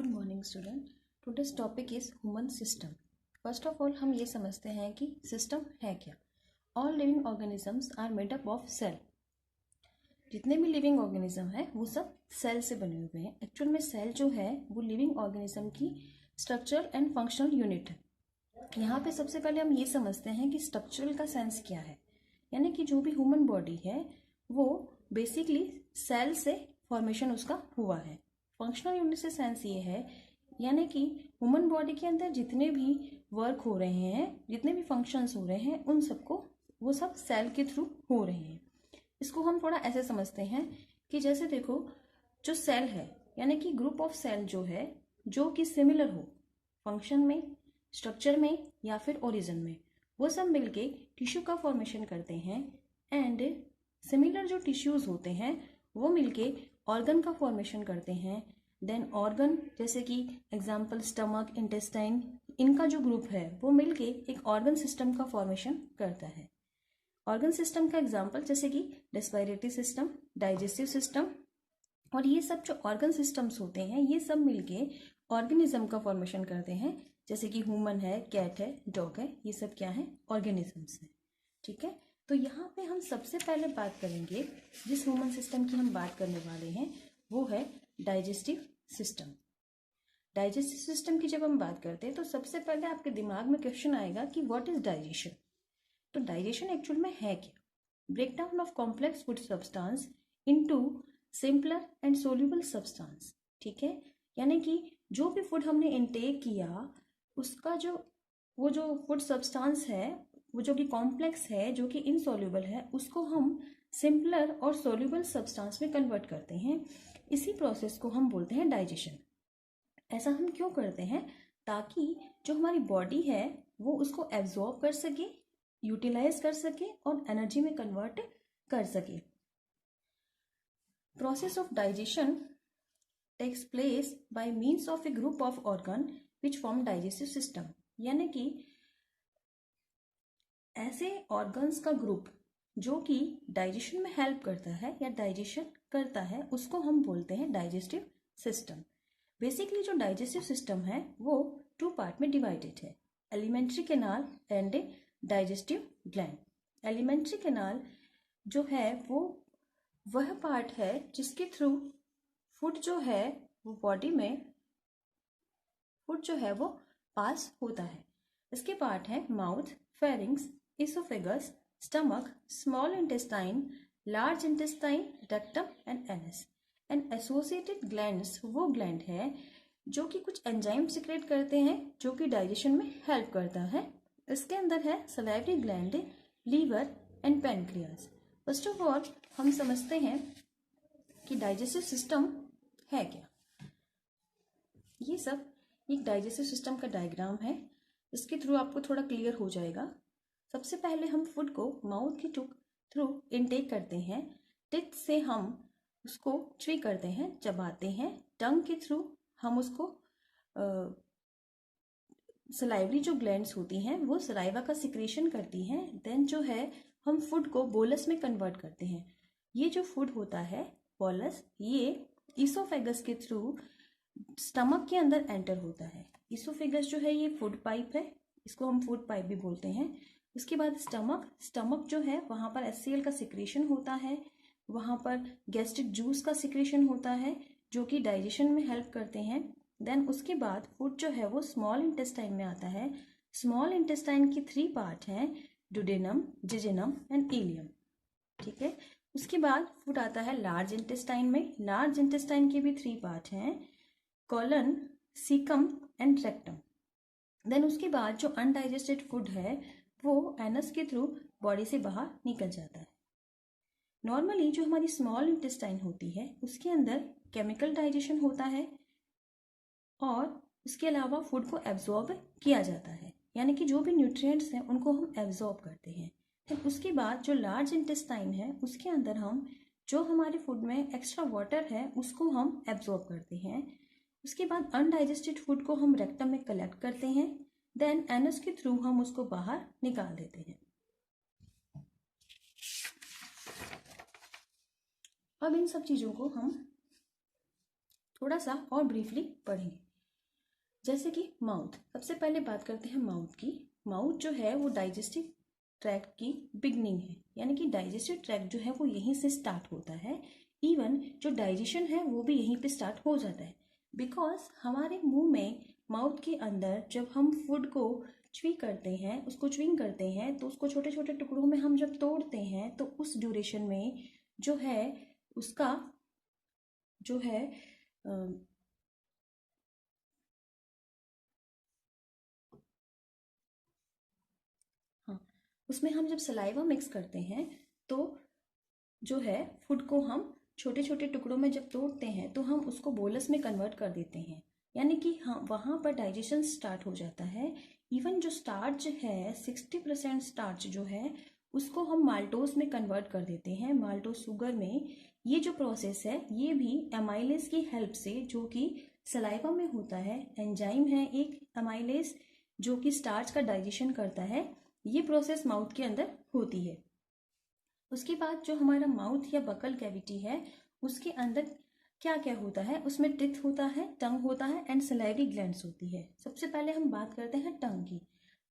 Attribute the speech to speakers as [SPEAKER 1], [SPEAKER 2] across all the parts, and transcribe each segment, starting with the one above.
[SPEAKER 1] Good morning student. Today's topic is human system. First of all हम ये समझते हैं कि सिस्टम है क्या। All living organisms are made up of cell. जितने भी लिविंग ऑर्गेनिज्म है वो सब सेल से बने हुए हैं। एक्चुअल में सेल जो है वो लिविंग ऑर्गेनिज्म की स्ट्रक्चरल एंड फंक्शनल यूनिट है। यहाँ पे सबसे पहले हम ये समझते हैं कि स्ट्रक्चरल का सेंस क्या है, यानी कि जो भी ह्यूमन बॉडी है वो बेसिकली सेल से फॉर्मेशन उसका हुआ है। फंक्शनल यूनिट से सेंस ये है, यानी कि ह्यूमन बॉडी के अंदर जितने भी वर्क हो रहे हैं, जितने भी फंक्शंस हो रहे हैं, उन सबको वो सब सेल के थ्रू हो रहे हैं। इसको हम थोड़ा ऐसे समझते हैं कि जैसे देखो, जो सेल है यानी कि ग्रुप ऑफ सेल जो है जो कि सिमिलर हो फंक्शन में, स्ट्रक्चर में या फिर ओरिजिन में, वो सब मिलके टिश्यू का फॉर्मेशन करते हैं। एंड सिमिलर जो टिश्यूज होते हैं वो मिलके ऑर्गन का फॉर्मेशन करते हैं। देन ऑर्गन जैसे कि एग्जाम्पल स्टमक, इंटेस्टाइन, इनका जो ग्रुप है वो मिलके एक ऑर्गन सिस्टम का फॉर्मेशन करता है। ऑर्गन सिस्टम का एग्जाम्पल जैसे कि रेस्पिरेटरी सिस्टम, डाइजेस्टिव सिस्टम, और ये सब जो ऑर्गन सिस्टम्स होते हैं ये सब मिलके ऑर्गेनिज्म का फॉर्मेशन करते हैं। जैसे कि ह्यूमन है, कैट है, डॉग है, ये सब क्या है, ऑर्गेनिजम्स है। ठीक है, तो यहाँ पे हम सबसे पहले बात करेंगे, जिस ह्यूमन सिस्टम की हम बात करने वाले हैं वो है डाइजेस्टिव सिस्टम। डाइजेस्टिव सिस्टम की जब हम बात करते हैं तो सबसे पहले आपके दिमाग में क्वेश्चन आएगा कि व्हाट इज डाइजेशन। तो डाइजेशन एक्चुअल में है क्या? Breakdown of complex food substance into simpler and soluble substance. ठीक है, यानी कि जो भी फूड हमने इनटेक किया उसका वो जो फूड सब्सटेंस है, वो जो कि कॉम्प्लेक्स है, जो कि इनसॉल्यूबल है, उसको हम सिंपलर और सोल्यूबल सब्सटेंस में कन्वर्ट करते हैं। इसी प्रोसेस को हम बोलते हैं डाइजेशन। ऐसा हम क्यों करते हैं? ताकि जो हमारी बॉडी है वो उसको एब्जॉर्ब कर सके, यूटिलाइज कर सके और एनर्जी में कन्वर्ट कर सके। Process of digestion takes place by means of a group of organ which form digestive system. यानी कि ऐसे ऑर्गन्स का ग्रुप जो कि डाइजेशन में हेल्प करता है या डाइजेशन करता है उसको हम बोलते हैं डाइजेस्टिव सिस्टम। बेसिकली जो डाइजेस्टिव सिस्टम है वो 2 पार्ट में डिवाइडेड है, alimentary canal and digestive gland. Alimentary canal जो है वो वह पार्ट है जिसके थ्रू फूड जो है वो बॉडी में फूड जो है वो पास होता है। इसके पार्ट है mouth, pharynx, oesophagus, stomach, small intestine, large intestine, rectum and anus. And associated glands वो ग्लैंड है जो कि कुछ एंजाइम सिक्रेट करते हैं जो कि डाइजेशन में हेल्प करता है। इसके अंदर है salivary gland, liver and pancreas. First of all हम समझते हैं कि डाइजेस्टिव सिस्टम है क्या। ये सब एक डाइजेस्टिव सिस्टम का डायग्राम है, इसके थ्रू आपको थोड़ा क्लियर हो जाएगा। सबसे पहले हम फूड को माउथ के थ्रू इनटेक करते हैं। टिथ से हम उसको च्वी करते हैं, चबाते हैं। टंग के थ्रू हम उसको सलाइवरी जो ग्लैंड्स होती हैं वो सलाइवा का सिक्रेशन करती हैं। देन जो है हम फूड को बोलस में कन्वर्ट करते हैं। ये जो फूड होता है बोलस, ये ईसोफेगस के थ्रू स्टमक के अंदर एंटर होता है। ईसोफेगस जो है ये फूड पाइप है, इसको हम फूड पाइप भी बोलते हैं। उसके बाद स्टमक जो है वहाँ पर HCl का सिक्रेशन होता है, वहाँ पर गैस्ट्रिक जूस का सिक्रेशन होता है जो कि डाइजेशन में हेल्प करते हैं। देन उसके बाद फूड जो है वो स्मॉल इंटेस्टाइन में आता है। स्मॉल इंटेस्टाइन की 3 पार्ट हैं, डुडेनम, जिजेनम एंड इलियम। ठीक है, उसके बाद फूड आता है लार्ज इंटेस्टाइन में। लार्ज इंटेस्टाइन के भी 3 पार्ट हैं, colon, caecum and rectum. Then उसके बाद जो अनडाइजेस्टेड फूड है वो एनस के थ्रू बॉडी से बाहर निकल जाता है। नॉर्मली जो हमारी स्मॉल इंटेस्टाइन होती है उसके अंदर केमिकल डाइजेशन होता है और उसके अलावा फूड को एब्जॉर्ब किया जाता है, यानी कि जो भी न्यूट्रिएंट्स हैं उनको हम एब्जॉर्ब करते हैं। फिर उसके बाद जो लार्ज इंटेस्टाइन है उसके अंदर हम जो हमारे फूड में एक्स्ट्रा वाटर है उसको हम एब्जॉर्ब करते हैं। उसके बाद अनडाइजेस्टेड फूड को हम रेक्टम में कलेक्ट करते हैं। देन एनस के थ्रू हम उसको बाहर निकाल देते हैं। अब इन सब चीज़ों को हम थोड़ा सा और ब्रीफली पढ़ेंगे। जैसे कि माउथ, सबसे पहले बात करते हैं माउथ की। माउथ जो है वो डाइजेस्टिव ट्रैक्ट की बिगनिंग है, यानी कि डाइजेस्टिव ट्रैक्ट जो है वो यहीं से स्टार्ट होता है। इवन जो डाइजेशन है वो भी यहीं पे स्टार्ट हो जाता है, बिकॉज हमारे मुंह में, माउथ के अंदर जब हम फूड को च्वी करते हैं, उसको च्विंग करते हैं, तो उसको छोटे छोटे टुकड़ों में हम जब तोड़ते हैं तो उस ड्यूरेशन में जो है उसका जो है हाँ, उसमें हम जब सलाइवा मिक्स करते हैं तो जो है फूड को हम छोटे छोटे टुकड़ों में जब तोड़ते हैं तो हम उसको बोलस में कन्वर्ट कर देते हैं, यानी कि हाँ वहाँ पर डाइजेशन स्टार्ट हो जाता है। इवन जो स्टार्च है, 60% स्टार्च जो है उसको हम माल्टोस में कन्वर्ट कर देते हैं, माल्टोस शुगर में। ये जो प्रोसेस है ये भी एमाइलेज की हेल्प से, जो कि सलाइवा में होता है, एंजाइम है एक एमाइलेज जो कि स्टार्च का डाइजेशन करता है, ये प्रोसेस माउथ के अंदर होती है। उसके बाद जो हमारा माउथ या बकल कैविटी है उसके अंदर क्या क्या होता है, उसमें टिथ होता है, टंग होता है एंड सलाइवरी ग्लैंड्स होती है। सबसे पहले हम बात करते हैं टंग की।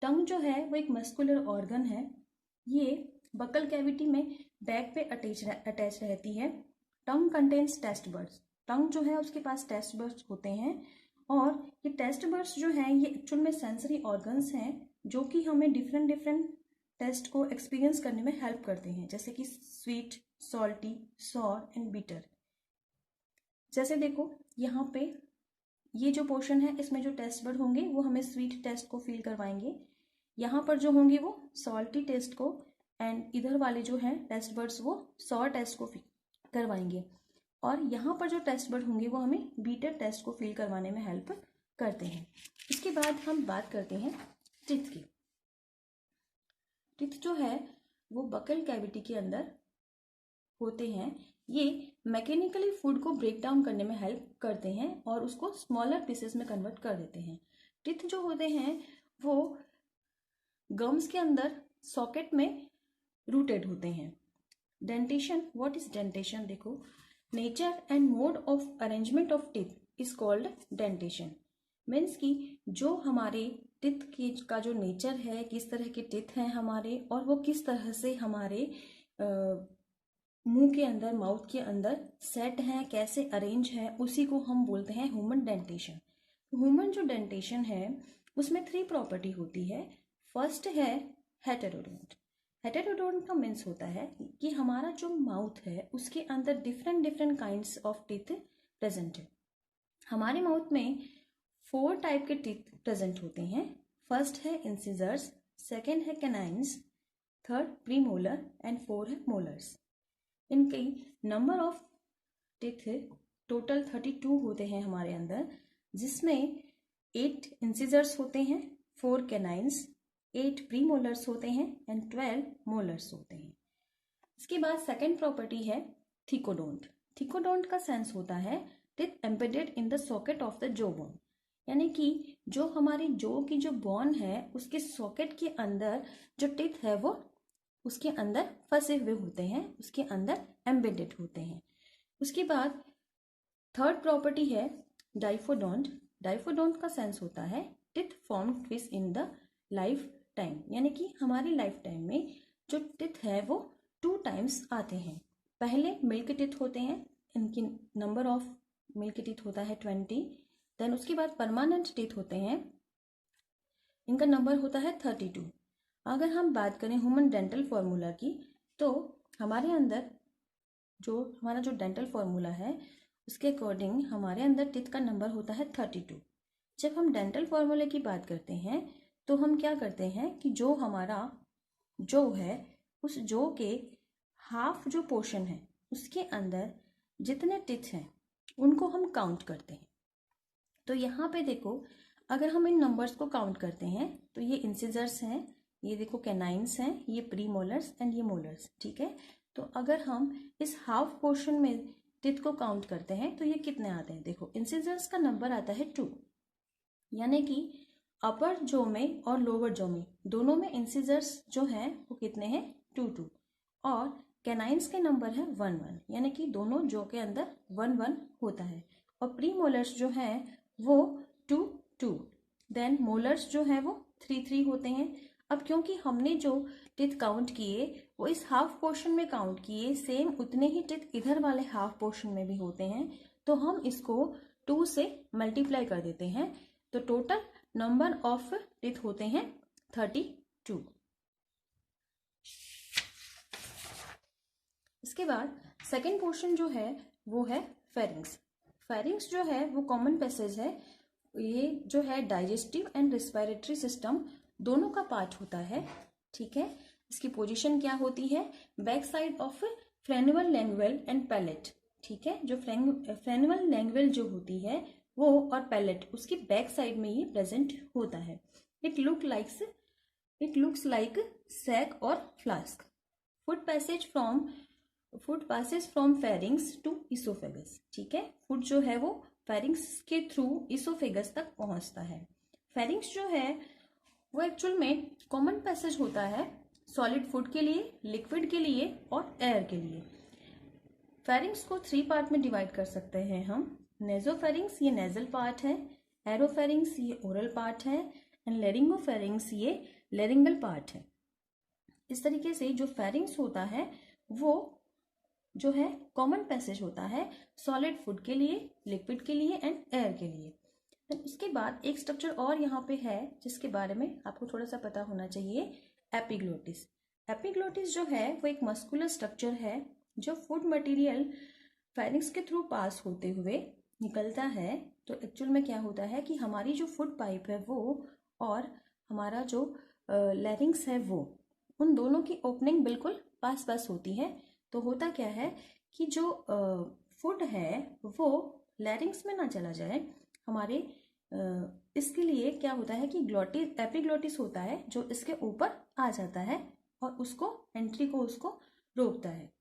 [SPEAKER 1] टंग जो है वो एक मस्कुलर ऑर्गन है, ये बकल कैविटी में बैक पे अटैच रहती है। टंग कंटेन्स टेस्ट बर्ड्स, टंग जो है उसके पास टेस्ट बर्ड्स होते हैं, और ये टेस्ट बर्ड्स जो हैं ये एक्चुअल में सेंसरी ऑर्गन्स हैं जो कि हमें डिफरेंट डिफरेंट टेस्ट को एक्सपीरियंस करने में हेल्प करते हैं, जैसे कि sweet, salty, sour and bitter. जैसे देखो यहाँ पे ये जो पोर्शन है इसमें जो टेस्ट बर्ड होंगे वो हमें स्वीट टेस्ट को फील करवाएंगे, यहाँ पर जो होंगे वो सॉल्टी टेस्ट को, एंड इधर वाले जो हैं टेस्ट बर्ड्स वो सॉर टेस्ट को फील करवाएंगे, और यहाँ पर जो टेस्ट बर्ड होंगे वो हमें बीटर टेस्ट को फील करवाने में हेल्प करते हैं। इसके बाद हम बात करते हैं टिथ की। टिथ जो है वो बकल कैविटी के अंदर होते हैं, ये मैकेनिकली फूड को ब्रेक डाउन करने में हेल्प करते हैं और उसको स्मॉलर पीसेस में कन्वर्ट कर देते हैं। टिथ जो होते हैं वो गम्स के अंदर सॉकेट में रूटेड होते हैं। Dentition, what is dentition? देखो, nature and mode of arrangement of teeth is called dentition. Means कि जो हमारे टिथ की का जो नेचर है, किस तरह के टिथ हैं हमारे, और वो किस तरह से हमारे मुंह के अंदर, माउथ के अंदर सेट हैं, कैसे अरेंज है, उसी को हम बोलते हैं ह्यूमन डेंटेशन। ह्यूमन जो डेंटेशन है उसमें 3 प्रॉपर्टी होती है। फर्स्ट है हेटेरोडोंट। हेटेरोडोंट का मीन्स होता है कि हमारा जो माउथ है उसके अंदर different different kinds of teeth present है। हमारे माउथ में 4 टाइप के टीथ प्रेजेंट होते हैं। फर्स्ट है इंसिजर्स, सेकेंड है कैनाइन्स, थर्ड प्रीमोलर एंड 4 है मोलर्स। इनकी नंबर ऑफ टीथ टोटल 32 होते हैं हमारे अंदर, जिसमें 8 इंसिजर्स होते हैं, 4 कैनाइन्स, 8 प्रीमोलर्स होते हैं एंड 12 मोलर्स होते हैं। इसके बाद सेकेंड प्रॉपर्टी है थिकोडोंट। थिकोडोंट का सेंस होता है teeth embedded in the socket of the जो बोन, यानी कि जो हमारी जो की जो बोन है उसके सॉकेट के अंदर जो टिथ है वो उसके अंदर फंसे हुए होते हैं, उसके अंदर एम्बेडेड होते हैं। उसके बाद थर्ड प्रॉपर्टी है डाइफोडोंट। डाइफोडोंट का सेंस होता है teeth form twice in the life time, यानी कि हमारी लाइफ टाइम में जो टिथ है वो 2 टाइम्स आते हैं। पहले मिल्क टिथ होते हैं, इनकी नंबर ऑफ मिल्क टिथ होता है 20। देन उसके बाद परमानेंट टिथ होते हैं, इनका नंबर होता है 32। अगर हम बात करें ह्यूमन डेंटल फॉर्मूला की, तो हमारे अंदर जो हमारा जो डेंटल फॉर्मूला है उसके अकॉर्डिंग हमारे अंदर टिथ का नंबर होता है 32। जब हम डेंटल फॉर्मूले की बात करते हैं तो हम क्या करते हैं कि जो हमारा जो है उस जो के हाफ जो पोर्शन है उसके अंदर जितने टिथ हैं उनको हम काउंट करते हैं। तो यहाँ पे देखो, अगर हम इन नंबर्स को काउंट करते हैं तो ये इंसिजर्स हैं, ये देखो कैनाइन्स हैं, ये प्रीमोलर्स एंड ये मोलर्स, ठीक है। तो अगर हम इस हाफ पोर्शन में टिथ को काउंट करते हैं तो ये कितने आते हैं? देखो, इंसिजर्स का नंबर आता है 2, यानी कि अपर जो में और लोअर जो में दोनों में इंसिजर्स जो हैं वो कितने हैं? 2 और कैनाइन्स के नंबर है 1 यानी कि दोनों जो के अंदर 1 होता है, और प्रीमोलर्स जो हैं वो 2 2। देन मोलर्स जो है वो 3 होते हैं। अब क्योंकि हमने जो टिथ काउंट किए वो इस हाफ पोर्शन में काउंट किए, सेम उतने ही टिथ इधर वाले हाफ पोर्शन में भी होते हैं, तो हम इसको 2 से मल्टीप्लाई कर देते हैं, तो टोटल नंबर ऑफ टिथ होते हैं 32। इसके बाद सेकेंड पोर्शन जो है वो है फेरिंग्स। फेरिंग्स जो है वो कॉमन पैसेज है। ये जो है डाइजेस्टिव एंड रेस्पिरेटरी सिस्टम दोनों का पार्ट होता है, ठीक है। इसकी पोजीशन क्या होती है, back side of frenal lingual and palate, ठीक है। जो फ्रेनुअल लैंगुअल जो होती है वो और पैलेट उसकी बैक साइड में ही प्रेजेंट होता है। इट लुक्स लाइक सैक और flask. Food passes from pharynx to oesophagus, ठीक है। फूड जो है वो फेरिंग्स के थ्रू इसोफेगस तक पहुंचता है। फेरिंग्स जो है वो एक्चुअल में कॉमन पैसेज होता है सॉलिड फूड के लिए, लिक्विड के लिए और एयर के लिए। फेरिंग्स को 3 पार्ट में डिवाइड कर सकते हैं हम। नेजोफेरिंग्स ये नेजल पार्ट है, एरोफेरिंग्स ये ओरल पार्ट है, एंड लेरिंगोफेरिंग्स ये लेरिंगल पार्ट है। इस तरीके से जो फेरिंग्स होता है वो जो है कॉमन पैसेज होता है सॉलिड फूड के लिए, लिक्विड के लिए एंड एयर के लिए। उसके बाद एक स्ट्रक्चर और यहाँ पे है जिसके बारे में आपको थोड़ा सा पता होना चाहिए, एपिग्लोटिस। एपिग्लोटिस जो है वो एक मस्कुलर स्ट्रक्चर है जो फूड मटेरियल फेरिंग्स के थ्रू पास होते हुए निकलता है। तो एक्चुअल में क्या होता है कि हमारी जो फूड पाइप है वो और हमारा जो लैरिंग्स है वो, उन दोनों की ओपनिंग बिल्कुल पास पास होती है। तो होता क्या है कि जो फूड है वो लैरिंग्स में ना चला जाए हमारे, इसके लिए क्या होता है कि एपिग्लोटिस होता है जो इसके ऊपर आ जाता है और उसको एंट्री को उसको रोकता है।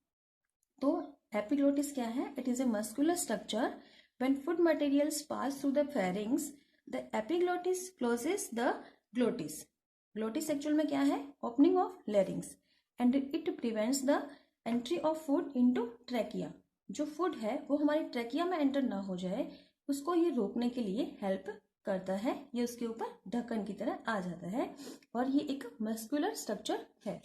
[SPEAKER 1] तो एपिग्लोटिस क्या है, it is a muscular structure when food materials pass through the pharynx the epiglottis closes the glottis. Glottis actual में क्या है, opening of larynx, and it prevents the entry of food into trachea. जो food है वो हमारे trachea में enter ना हो जाए उसको ये रोकने के लिए हेल्प करता है। ये उसके ऊपर ढक्कन की तरह आ जाता है और ये एक मस्कुलर स्ट्रक्चर है।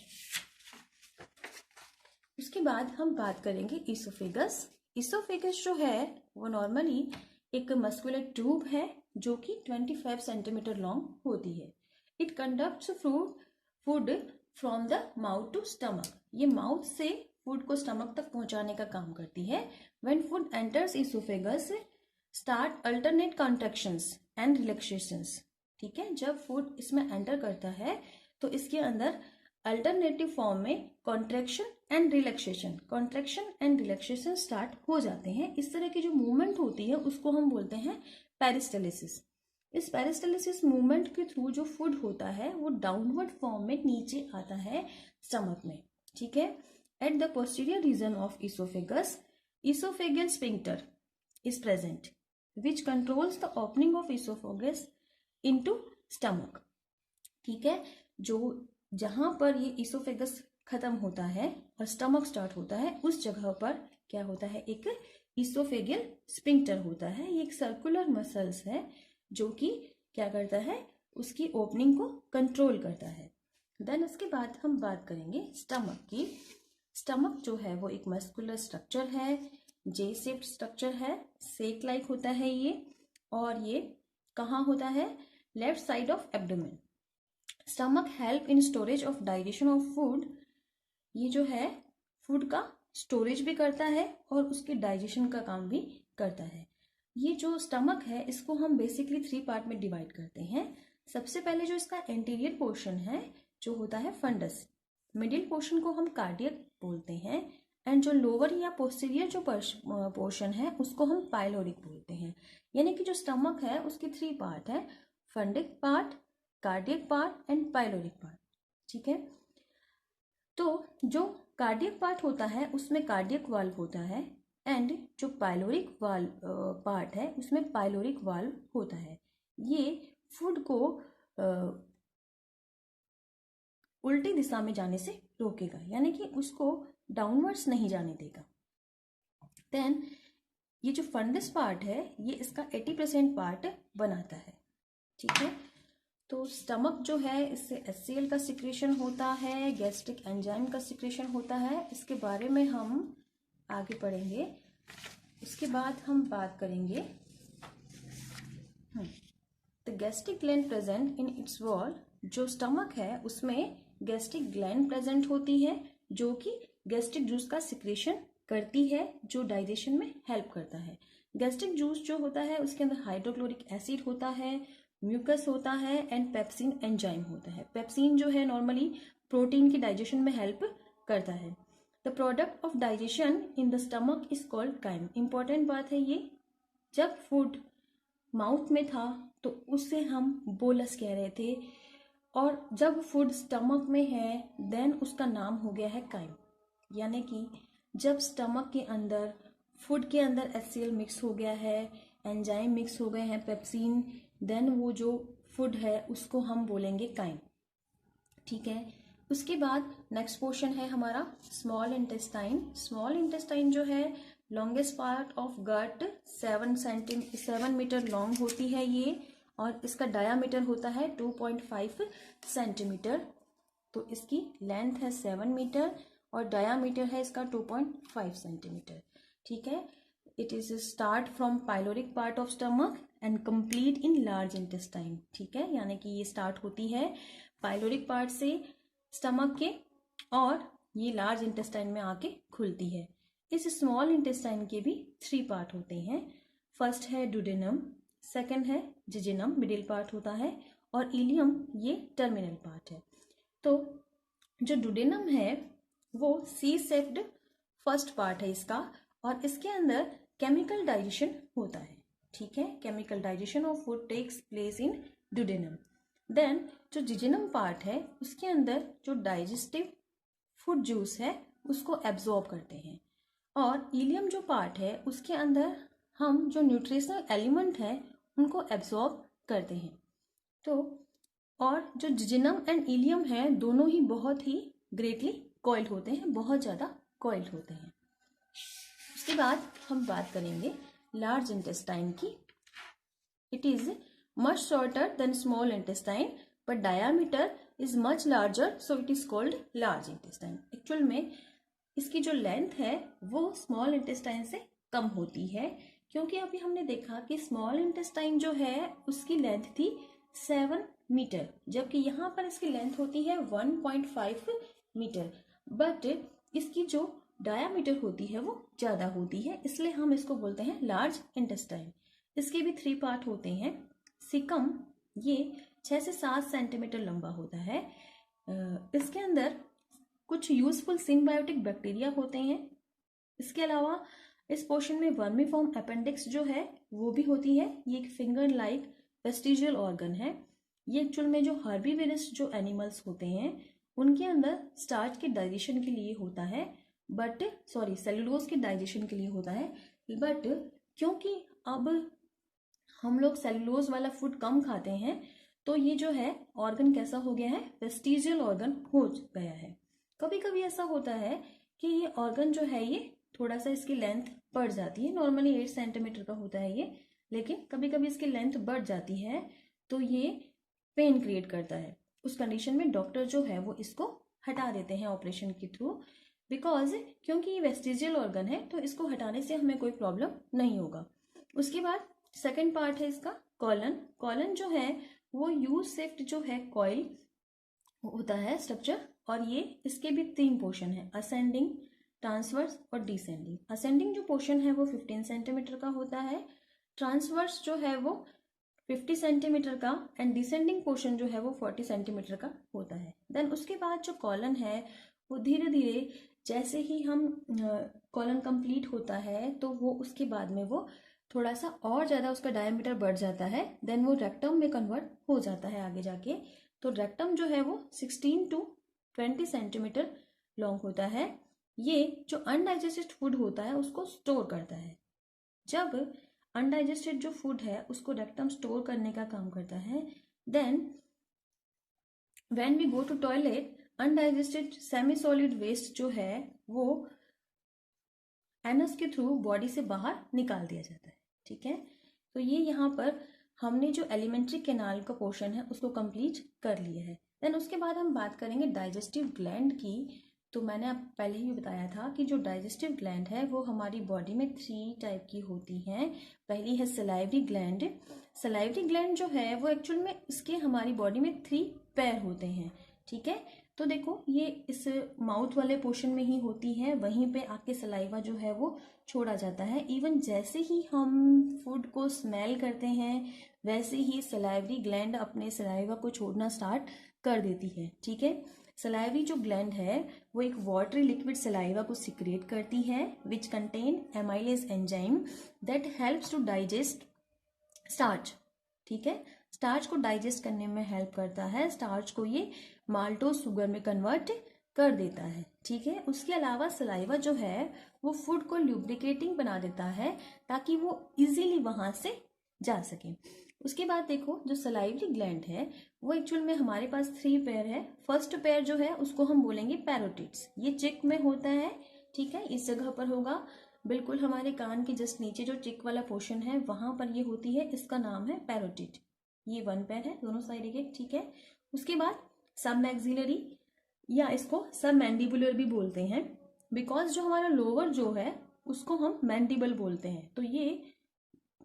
[SPEAKER 1] उसके बाद हम बात करेंगे इसोफेगस। इसोफेगस जो है वो नॉर्मली एक मस्कुलर ट्यूब है जो कि 25 सेंटीमीटर लॉन्ग होती है। It conducts food from the mouth to stomach. ये माउथ से फूड को स्टमक तक पहुंचाने का काम करती है। When food enters oesophagus start alternate contractions and relaxations, ठीक है। जब फूड इसमें एंटर करता है तो इसके अंदर अल्टरनेटिव फॉर्म में कॉन्ट्रैक्शन एंड रिलैक्सेशन स्टार्ट हो जाते हैं। इस तरह की जो मूवमेंट होती है उसको हम बोलते हैं पेरिस्टालिसिस। इस पेरिस्टालिसिस मूवमेंट के थ्रू जो फूड होता है वो डाउनवर्ड फॉर्म में नीचे आता है स्टमक में, ठीक है। At the posterior reason of oesophagus oesophageal sphincter is present which controls the opening of esophagus into stomach, ठीक है। जो जहां पर ये इसोफेगस खत्म होता है और स्टमक स्टार्ट होता है उस जगह पर क्या होता है, एक इसोफेगल स्फिंक्टर होता है। ये एक सर्कुलर मसल्स है जो कि क्या करता है, उसकी ओपनिंग को कंट्रोल करता है। देन उसके बाद हम बात करेंगे स्टमक की। स्टमक जो है वो एक मस्कुलर स्ट्रक्चर है, जे शेप्ड स्ट्रक्चर है, सेक लाइक होता है ये, और ये कहाँ होता है, left side of abdomen. Stomach help in storage of digestion of food. ये जो है फूड का स्टोरेज भी करता है और उसके डाइजेशन का काम भी करता है। ये जो स्टमक है इसको हम बेसिकली 3 पार्ट में डिवाइड करते हैं। सबसे पहले जो इसका एंटीरियर पोर्शन है जो होता है फंडस, मिडिल पोर्शन को हम कार्डियक बोलते हैं, एंड जो लोअर या पोस्टीरियर जो पोर्शन है उसको हम पाइलोरिक बोलते हैं। यानी कि जो स्टमक है उसके 3 पार्ट है, fundic part, cardiac part and pyloric part, ठीक है। तो जो कार्डियक पार्ट होता है उसमें कार्डियक वाल्व होता है, एंड जो पाइलोरिक वाल्व पार्ट है उसमें पाइलोरिक वाल्व होता है। ये फूड को उल्टी दिशा में जाने से रोकेगा, यानी कि उसको डाउनवर्ड्स नहीं जाने देगा। देन ये जो फंडस पार्ट है ये इसका 80% पार्ट बनाता है। ठीक है। तो स्टमक जो है इससे HCl का सिक्रेशन होता है, गैस्ट्रिक एंजाइम का सिक्रेशन होता है। इसके बारे में हम आगे पढ़ेंगे। उसके बाद हम बात करेंगे the gastric gland present in its wall. जो स्टमक है उसमें गैस्ट्रिक ग्लैंड प्रेजेंट होती है जो कि गैस्ट्रिक जूस का सिक्रेशन करती है, जो डाइजेशन में हेल्प करता है। गैस्ट्रिक जूस जो होता है उसके अंदर हाइड्रोक्लोरिक एसिड होता है, म्यूकस होता है एंड पेप्सिन एंजाइम होता है। पेप्सिन जो है नॉर्मली प्रोटीन की डाइजेशन में हेल्प करता है। The product of digestion in the stomach is called crime. Important बात है ये, जब फूड माउथ में था तो उससे हम बोलस कह रहे थे, और जब फूड स्टमक में है देन उसका नाम हो गया है काइम। यानी कि जब स्टमक के अंदर फूड के अंदर HCl मिक्स हो गया है, एंजाइम मिक्स हो गए हैं, पेप्सिन, देन वो जो फूड है उसको हम बोलेंगे काइम। ठीक है। उसके बाद नेक्स्ट पोर्शन है हमारा स्मॉल इंटेस्टाइन। स्मॉल इंटेस्टाइन जो है longest part of gut 7 metre long होती है ये, और इसका डायामीटर होता है 2.5 सेंटीमीटर। तो इसकी लेंथ है 7 मीटर और डायामीटर है इसका 2.5 सेंटीमीटर। ठीक है। It is start from pyloric part of stomach and complete in large intestine. ठीक है, यानी कि ये स्टार्ट होती है पाइलोरिक पार्ट से स्टमक के, और ये लार्ज इंटेस्टाइन में आके खुलती है। इस स्मॉल इंटेस्टाइन के भी 3 पार्ट होते हैं। फर्स्ट है डुडेनम, सेकंड है जिजिनम, मिडिल पार्ट होता है, और इलियम ये टर्मिनल पार्ट है। तो जो डुडेनम है वो सी शेप्ड फर्स्ट पार्ट है इसका, और इसके अंदर केमिकल डाइजेशन होता है। ठीक है, chemical digestion of food takes place in duodenum. Then जो जिजिनम पार्ट है उसके अंदर जो डाइजेस्टिव फूड जूस है उसको एब्जॉर्ब करते हैं, और इलियम जो पार्ट है उसके अंदर हम जो न्यूट्रिशनल एलिमेंट है उनको एब्जॉर्ब करते हैं। तो और जो जिजिनम एंड इलियम है दोनों ही बहुत ही ग्रेटली कॉइल्ड होते हैं, बहुत ज़्यादा कॉइल्ड होते हैं। उसके बाद हम बात करेंगे लार्ज इंटेस्टाइन की। It is much shorter than small intestine but diameter is much larger, so it is called large intestine. Actual में इसकी जो लेंथ है वो स्मॉल इंटेस्टाइन से कम होती है, क्योंकि अभी हमने देखा कि स्मॉल इंटेस्टाइन जो है उसकी लेंथ थी 7 मीटर, जबकि यहाँ पर इसकी लेंथ होती है 1.5 मीटर, बट इसकी जो डायामीटर होती है वो ज़्यादा होती है, इसलिए हम इसको बोलते हैं लार्ज इंटेस्टाइन। इसके भी 3 पार्ट होते हैं। सिकम ये 6 से 7 सेंटीमीटर लंबा होता है। इसके अंदर कुछ यूजफुल सिम्बायोटिक बैक्टीरिया होते हैं। इसके अलावा इस पोर्शन में वर्मीफॉर्म अपेंडिक्स जो है वो भी होती है। ये एक फिंगर लाइक वेस्टिजियल ऑर्गन है। ये एक्चुअल में जो हर्बीवोरस जो एनिमल्स होते हैं उनके अंदर स्टार्च के डाइजेशन के लिए होता है, बट सेलुलोज के डाइजेशन के लिए होता है, बट क्योंकि अब हम लोग सेलुलोज वाला फूड कम खाते हैं तो ये जो है ऑर्गन कैसा हो गया है, वेस्टिजियल ऑर्गन हो गया है। कभी कभी ऐसा होता है कि ये ऑर्गन जो है ये थोड़ा सा इसकी लेंथ बढ़ जाती है, नॉर्मली 8 सेंटीमीटर का होता है ये, लेकिन कभी कभी इसकी लेंथ बढ़ जाती है तो ये पेन क्रिएट करता है। उस कंडीशन में डॉक्टर जो है वो इसको हटा देते हैं ऑपरेशन के थ्रू, बिकॉज क्योंकि ये वेस्टिजियल ऑर्गन है तो इसको हटाने से हमें कोई प्रॉब्लम नहीं होगा। उसके बाद सेकेंड पार्ट है इसका कॉलन। कॉलन जो है वो यू शेप्ड जो है कॉइल होता है स्ट्रक्चर, और ये इसके भी 3 पोर्शन है, असेंडिंग, ट्रांसवर्स और डिसेंडिंग। असेंडिंग जो पोर्शन है वो 15 सेंटीमीटर का होता है, ट्रांसवर्स जो है वो 50 सेंटीमीटर का, एंड डिसेंडिंग पोर्शन जो है वो 40 सेंटीमीटर का होता है। देन उसके बाद जो कॉलन है वो धीरे धीरे जैसे ही हम कॉलन कंप्लीट होता है तो वो उसके बाद में वो थोड़ा सा और ज़्यादा उसका डायमीटर बढ़ जाता है, देन वो रेक्टम में कन्वर्ट हो जाता है आगे जाके। तो रेक्टम जो है वो 16 to 20 सेंटीमीटर लॉन्ग होता है। ये जो अनडाइजेस्टेड फूड होता है उसको स्टोर करता है। जब अनडाइजेस्टेड जो फूड है उसको रेक्टम स्टोर करने का काम करता है, then when we go to toilet undigested semi solid waste जो है वो एनस के थ्रू बॉडी से बाहर निकाल दिया जाता है। ठीक है, तो ये यहाँ पर हमने जो एलिमेंट्री कैनाल का पोर्शन है उसको कंप्लीट कर लिया है। देन उसके बाद हम बात करेंगे डाइजेस्टिव ग्लैंड की। तो मैंने आप पहले ही बताया था कि जो डाइजेस्टिव ग्लैंड है वो हमारी बॉडी में 3 टाइप की होती हैं। पहली है सलाइवरी ग्लैंड। सलाइवरी ग्लैंड जो है वो एक्चुअल में इसके हमारी बॉडी में 3 पैर होते हैं, ठीक है। तो देखो ये इस माउथ वाले पोर्शन में ही होती है, वहीं पे आके सलाइवा जो है वो छोड़ा जाता है। इवन जैसे ही हम फूड को स्मेल करते हैं वैसे ही सलाइवरी ग्लैंड अपने सलाइवा को छोड़ना स्टार्ट कर देती है, ठीक है। सलाइवरी जो ग्लैंड है वो एक वाटरी लिक्विड सलाइवा को सिक्रेट करती है which contain amylase enzyme that helps to digest starch, ठीक है। स्टार्च को डाइजेस्ट करने में हेल्प करता है, स्टार्च को ये माल्टोज शुगर में कन्वर्ट कर देता है, ठीक है। उसके अलावा सलाइवा जो है वो फूड को ल्यूब्रिकेटिंग बना देता है ताकि वो इजीली वहां से जा सके। उसके बाद देखो जो सलाइवरी ग्लैंड है वो एक्चुअल में हमारे पास 3 पेयर है। फर्स्ट पेयर जो है उसको हम बोलेंगे पैरोटिड्स। ये चिक में होता है, ठीक है, इस जगह पर होगा, बिल्कुल हमारे कान के जस्ट नीचे जो चिक वाला पोर्शन है वहां पर ये होती है, इसका नाम है पैरोटिड। ये 1 पेयर है, दोनों साइड एक, ठीक है। उसके बाद सब मैक्सिलरी या इसको सब मैंडिबुलर भी बोलते हैं, बिकॉज जो हमारा लोअर जो है उसको हम मैंडिबल बोलते हैं। तो ये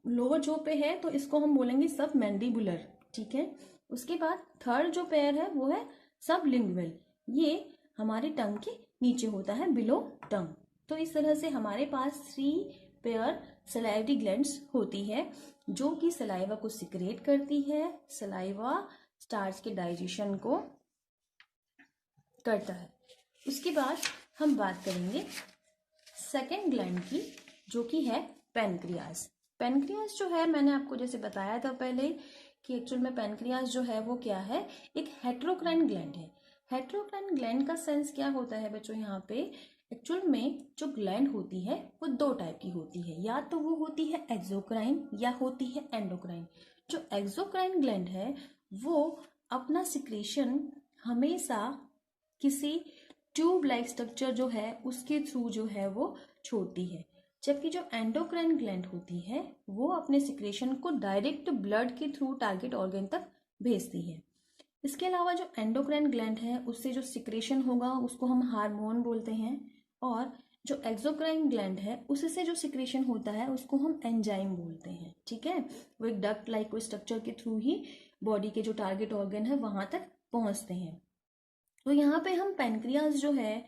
[SPEAKER 1] लोअर जो पे है तो इसको हम बोलेंगे सब मैंडिबुलर, ठीक है। उसके बाद थर्ड जो पेयर है वो है सब लिंगुअल। ये हमारे टंग के नीचे होता है, बिलो टंग। तो इस तरह से हमारे पास 3 पेयर सलाइवरी ग्लैंड्स होती है जो कि सलाइवा को सिक्रेट करती है, सलाइवा स्टार्च के डाइजेशन को करता है। उसके बाद हम बात करेंगे सेकेंड ग्लैंड की जो कि है पैनक्रियाज। पैनक्रियाज जो है मैंने आपको जैसे बताया था पहले कि एक्चुअल में पैनक्रियाज जो है वो क्या है, एक हेट्रोक्राइन ग्लैंड है। हेट्रोक्राइन ग्लैंड का सेंस क्या होता है बच्चों, यहाँ पे एक्चुअल में जो ग्लैंड होती है वो 2 टाइप की होती है, या तो वो होती है एक्सोक्राइन या होती है एंडोक्राइन। जो एक्सोक्राइन ग्लैंड है वो अपना सिक्रेशन हमेशा किसी ट्यूब लाइक स्ट्रक्चर जो है उसके थ्रू जो है वो छोड़ती है, जबकि जो एंडोक्राइन ग्लैंड होती है वो अपने सिक्रेशन को डायरेक्ट ब्लड के थ्रू टारगेट ऑर्गन तक भेजती है। इसके अलावा जो एंडोक्राइन ग्लैंड है उससे जो सिक्रेशन होगा उसको हम हार्मोन बोलते हैं, और जो एक्सोक्राइन ग्लैंड है उससे जो सिक्रेशन होता है उसको हम एंजाइम बोलते हैं, ठीक है। वो एक डक्ट लाइक स्ट्रक्चर के थ्रू ही बॉडी के जो टारगेट ऑर्गन है वहां तक पहुंचते हैं। तो यहाँ पे हम पैनक्रियाज जो है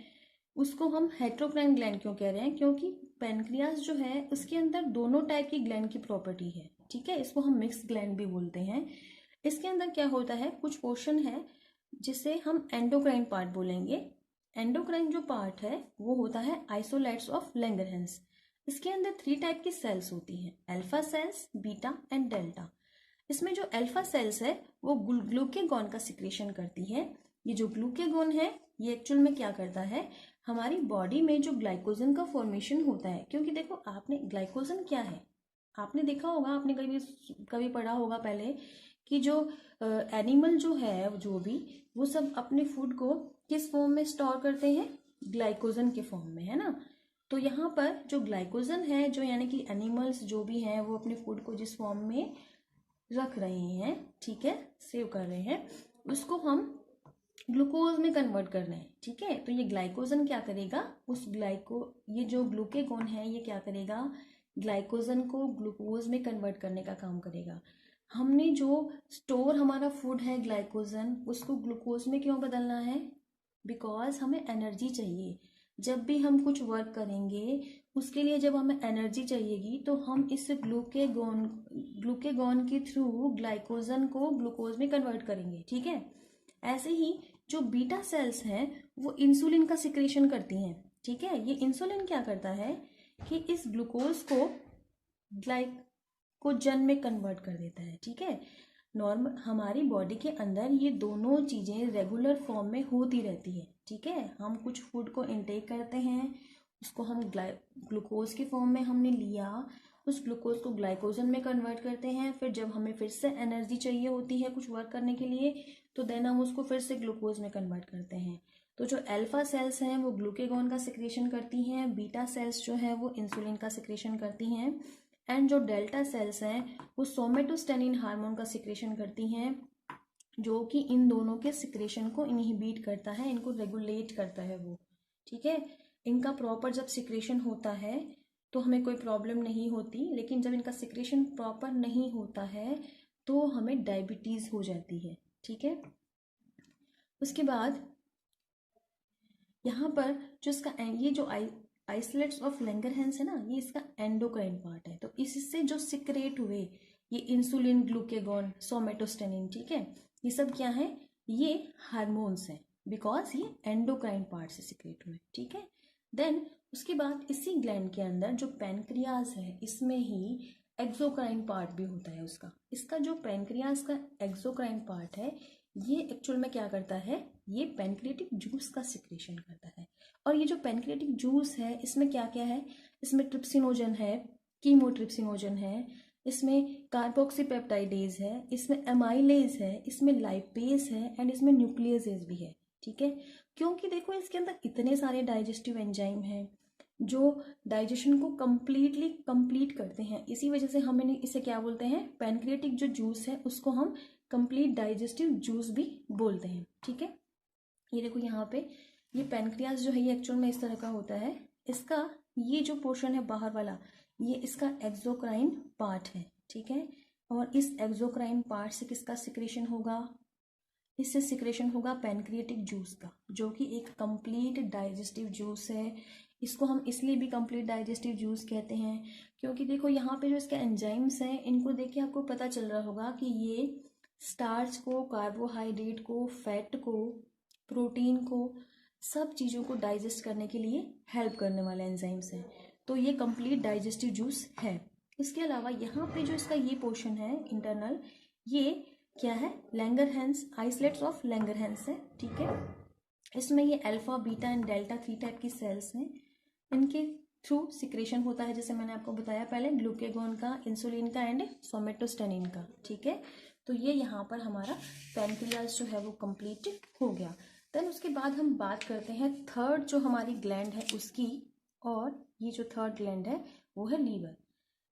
[SPEAKER 1] उसको हम हेट्रोक्राइन ग्लैंड क्यों कह रहे हैं, क्योंकि पैनक्रियाज जो है उसके अंदर दोनों टाइप की ग्लैंड की प्रॉपर्टी है, ठीक है। इसको हम मिक्स ग्लैंड भी बोलते हैं। इसके अंदर क्या होता है, कुछ पोर्शन है जिसे हम एंडोक्राइन पार्ट बोलेंगे। एंडोक्राइन जो पार्ट है वो होता है आइसोलेट्स ऑफ लैंगरहैंस। इसके अंदर 3 टाइप की सेल्स होती हैं, alpha cells, beta and delta. इसमें जो अल्फा सेल्स है वो ग्लूकेगॉन का सिक्रेशन करती है। ये जो ग्लूकेगॉन है ये एक्चुअल में क्या करता है, हमारी बॉडी में जो ग्लाइकोजन का फॉर्मेशन होता है, क्योंकि देखो आपने ग्लाइकोजन क्या है आपने देखा होगा, आपने कभी पढ़ा होगा पहले कि जो एनिमल जो है जो भी वो सब अपने फूड को किस फॉर्म में स्टोर करते हैं, ग्लाइकोजन के फॉर्म में, है ना। तो यहाँ पर जो ग्लाइकोजन है जो यानी कि एनिमल्स जो भी हैं वो अपने फूड को जिस फॉर्म में रख रहे हैं, ठीक है, सेव कर रहे हैं, उसको हम ग्लूकोज में कन्वर्ट कर रहे हैं, ठीक है। तो ये ग्लाइकोजन क्या करेगा, ये जो ग्लूकेगॉन है ये क्या करेगा, ग्लाइकोजन को ग्लूकोज में कन्वर्ट करने का काम करेगा। हमने जो स्टोर हमारा फूड है ग्लाइकोजन उसको ग्लूकोज में क्यों बदलना है, बिकॉज हमें एनर्जी चाहिए। जब भी हम कुछ वर्क करेंगे उसके लिए जब हमें एनर्जी चाहिएगी तो हम इस ग्लूकेगॉन के थ्रू ग्लाइकोजन को ग्लूकोज में कन्वर्ट करेंगे, ठीक है। ऐसे ही जो बीटा सेल्स हैं वो इंसुलिन का सिक्रेशन करती हैं, ठीक है। ये इंसुलिन क्या करता है कि इस ग्लूकोज को ग्लाइकोजन में कन्वर्ट कर देता है, ठीक है। नॉर्मल हमारी बॉडी के अंदर ये दोनों चीज़ें रेगुलर फॉर्म में होती रहती है, ठीक है। हम कुछ फूड को इनटेक करते हैं, उसको हम ग्लूकोज के फॉर्म में हमने लिया, उस ग्लूकोज को ग्लाइकोजन में कन्वर्ट करते हैं, फिर जब हमें फिर से एनर्जी चाहिए होती है कुछ वर्क करने के लिए तो देन हम उसको फिर से ग्लूकोज में कन्वर्ट करते हैं। तो जो अल्फा सेल्स हैं वो ग्लूकेगॉन का सिक्रेशन करती हैं, बीटा सेल्स जो है वो इंसुलिन का सिक्रेशन करती हैं। एंड जो डेल्टा सेल्स हैं वो सोमेटोस्टेनिन हार्मोन का सिक्रेशन करती हैं, जो कि इन दोनों के सिक्रेशन को इनहिबिट करता है, इनको रेगुलेट करता है वो। ठीक है, इनका प्रॉपर जब सिक्रेशन होता है तो हमें कोई प्रॉब्लम नहीं होती, लेकिन जब इनका सिक्रेशन प्रॉपर नहीं होता है तो हमें डायबिटीज हो जाती है। ठीक है, उसके बाद यहाँ पर जो इसका ये जो आइसोलेट्स ऑफ लैंगरहैंस है ना, ये इसका एंडोक्राइन पार्ट है। तो इससे जो सिक्रेट हुए ये इंसुलिन, ग्लूकेगॉन, सोमेटोस्टेनिन, ठीक है, ये सब क्या है, ये हार्मोन्स हैं, बिकॉज ये एंडोक्राइन पार्ट से सिक्रेट हुए। ठीक है, देन उसके बाद इसी ग्लैंड के अंदर जो पैनक्रियाज है, इसमें ही एक्सोक्राइन पार्ट भी होता है उसका। इसका जो पैनक्रियाज का एक्सोक्राइन पार्ट है, ये एक्चुअल में क्या करता है, ये पैनक्रियाटिक जूस का सिक्रेशन करता है। और ये जो पैनक्रियाटिक जूस है, इसमें क्या क्या है, इसमें ट्रिप्सिनोजन है, कीमोट्रिप्सिनोजन है, इसमें कार्बोक्सीपेप्टाइडेज है, इसमें एमाइलेज है, इसमें लाइपेज है, एंड इसमें न्यूक्लियसेज भी है। ठीक है, क्योंकि देखो इसके अंदर इतने सारे डाइजेस्टिव एंजाइम हैं जो डाइजेशन को कंप्लीट करते हैं। इसी वजह से हम इसे क्या बोलते हैं, पैनक्रियाटिक जो जूस है उसको हम कंप्लीट डाइजेस्टिव जूस भी बोलते हैं। ठीक है, ये देखो यहाँ पे ये पैनक्रियास जो है ये एक्चुअल में इस तरह का होता है। इसका ये जो पोर्शन है बाहर वाला, ये इसका एक्सोक्राइन पार्ट है। ठीक है, और इस एक्सोक्राइन पार्ट से किसका सिक्रेशन होगा, इससे सिक्रेशन होगा पैनक्रियाटिक जूस का, जो कि एक कंप्लीट डाइजेस्टिव जूस है। इसको हम इसलिए भी कंप्लीट डाइजेस्टिव जूस कहते हैं क्योंकि देखो यहाँ पे जो इसके एंजाइम्स हैं, इनको देख के आपको पता चल रहा होगा कि ये स्टार्च को, कार्बोहाइड्रेट को, फैट को, प्रोटीन को, सब चीज़ों को डाइजेस्ट करने के लिए हेल्प करने वाले एंजाइम्स हैं। तो ये कंप्लीट डाइजेस्टिव जूस है। इसके अलावा यहाँ पे जो इसका ये पोर्शन है इंटरनल, ये क्या है, लैंगरहैंस, आइसलेट्स ऑफ लैंगरहैंस है। ठीक है, इसमें ये alpha, beta and delta 3 type की सेल्स हैं। इनके थ्रू सिक्रेशन होता है, जैसे मैंने आपको बताया पहले, ग्लूकेगॉन का, इंसुलिन का एंड सोमेटोस्टेनिन का। ठीक है, तो ये यहाँ पर हमारा पैनक्रियाज जो है वो कंप्लीट हो गया। देन उसके बाद हम बात करते हैं थर्ड जो हमारी ग्लैंड है उसकी, और ये जो थर्ड ग्लैंड है वो है लीवर।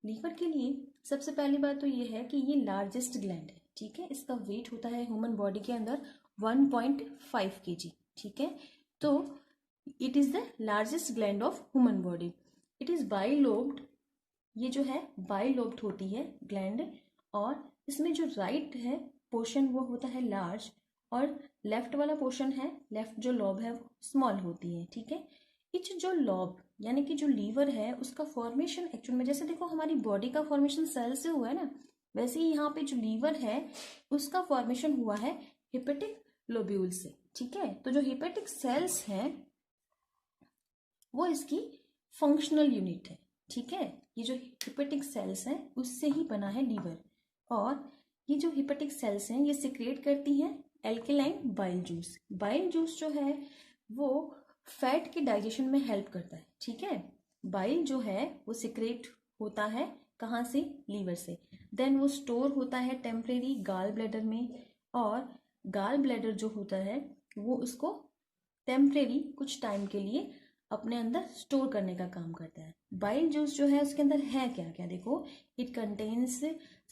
[SPEAKER 1] लीवर के लिए सबसे पहली बात तो ये है कि ये लार्जेस्ट ग्लैंड है। ठीक है, इसका वेट होता है ह्यूमन बॉडी के अंदर 1.5 kg। ठीक है, तो it is the largest gland of human body. It is bilobed, ये जो है बाइलोब्ड होती है ग्लैंड, और इसमें जो राइट है पोर्शन वो होता है लार्ज, और लेफ्ट वाला पोर्शन है, लेफ्ट जो लॉब है वो स्मॉल होती है। ठीक है, इच जो लॉब यानी कि जो लीवर है उसका फॉर्मेशन एक्चुअल में, जैसे देखो हमारी बॉडी का फॉर्मेशन सेल से हुआ है ना, वैसे ही यहाँ पे जो लीवर है उसका फॉर्मेशन हुआ है हेपेटिक लोब्यूल से। ठीक है, तो जो हेपेटिक सेल्स हैं वो इसकी फंक्शनल यूनिट है। ठीक है, ये जो हेपेटिक सेल्स हैं उससे ही बना है लीवर, और ये जो हेपेटिक सेल्स हैं ये सिक्रेट करती हैं alkaline bile juice. Bile juice जो है वो फैट के डाइजेशन में हेल्प करता है। ठीक है, बाइल जो है वो सिक्रेट होता है कहाँ से, लीवर से। देन वो स्टोर होता है टेम्परेरी गाल ब्लैडर में, और गाल ब्लैडर जो होता है वो उसको टेम्परेरी कुछ टाइम के लिए अपने अंदर स्टोर करने का काम करता है। बाइल जूस जो है उसके अंदर है क्या क्या, देखो इट कंटेन्स,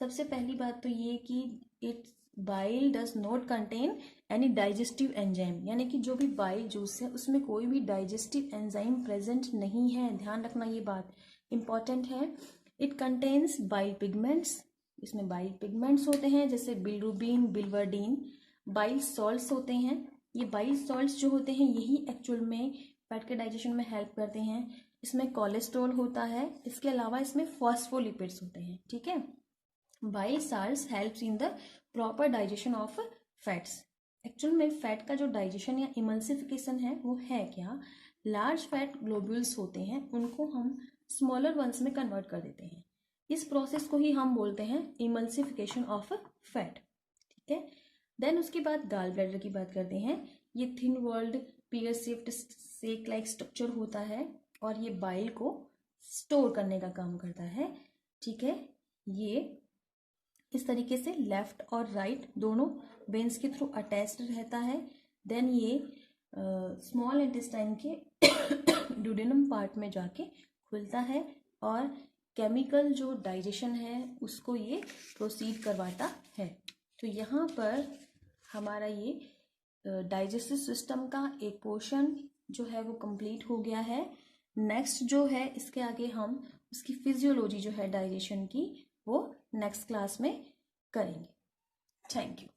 [SPEAKER 1] सबसे पहली बात तो ये कि it bile does not contain any digestive enzyme, यानी कि जो भी बाइल जूस है उसमें कोई भी डाइजेस्टिव एंजाइम प्रेजेंट नहीं है। ध्यान रखना, ये बात इंपॉर्टेंट है। इट कंटेन्स बाइल पिगमेंट्स, इसमें बाइल पिगमेंट्स होते हैं जैसे बिलरुबिन, बिलवर्डिन। बाइल सॉल्ट्स होते हैं, ये बाइल सॉल्ट्स जो होते हैं यही एक्चुअल में फैट के डाइजेशन में हेल्प करते हैं। इसमें कोलेस्ट्रॉल होता है, इसके अलावा इसमें फॉस्फोलिपिड्स होते हैं। ठीक है, bile salts helps in the proper digestion of fats. Actual में फैट का जो डाइजेशन या इमल्सिफिकेशन है वो है क्या, लार्ज फैट ग्लोब्यूल्स होते हैं उनको हम स्मॉलर वंस में कन्वर्ट कर देते हैं। इस प्रोसेस को ही हम बोलते हैं इमल्सिफिकेशन ऑफ फैट। ठीक है, देन उसके बाद गाल ब्लैडर की बात करते हैं। ये थिन वॉल्ड पियर शेप्ड सेक लाइक स्ट्रक्चर होता है और ये बाइल को स्टोर करने का काम करता है। ठीक है, ये इस तरीके से लेफ्ट और राइट दोनों वेन्स के थ्रू अटैच्ड रहता है। देन ये स्मॉल इंटेस्टाइन के ड्यूडेनम पार्ट में जाके खुलता है और केमिकल जो डाइजेशन है उसको ये प्रोसीड करवाता है। तो यहाँ पर हमारा ये डाइजेस्टिव सिस्टम का एक पोर्शन जो है वो कंप्लीट हो गया है। नेक्स्ट जो है इसके आगे हम उसकी फिजियोलॉजी जो है डाइजेशन की वो नेक्स्ट क्लास में करेंगे। Thank you.